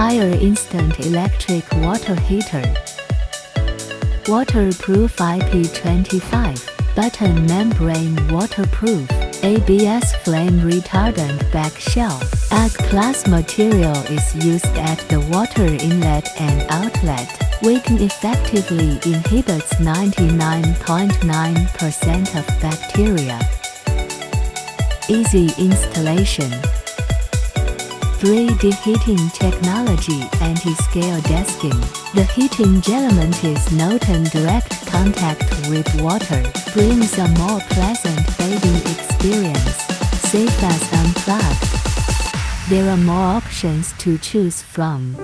Higher instant electric water heater. Waterproof IP25, button membrane waterproof, ABS flame retardant back shell. Ag-class material is used at the water inlet and outlet, which effectively inhibits 99.9% of bacteria. Easy installation. 3D heating technology, anti-scale desking. The heating element is not in direct contact with water, brings a more pleasant bathing experience, safe as unplugged. There are more options to choose from.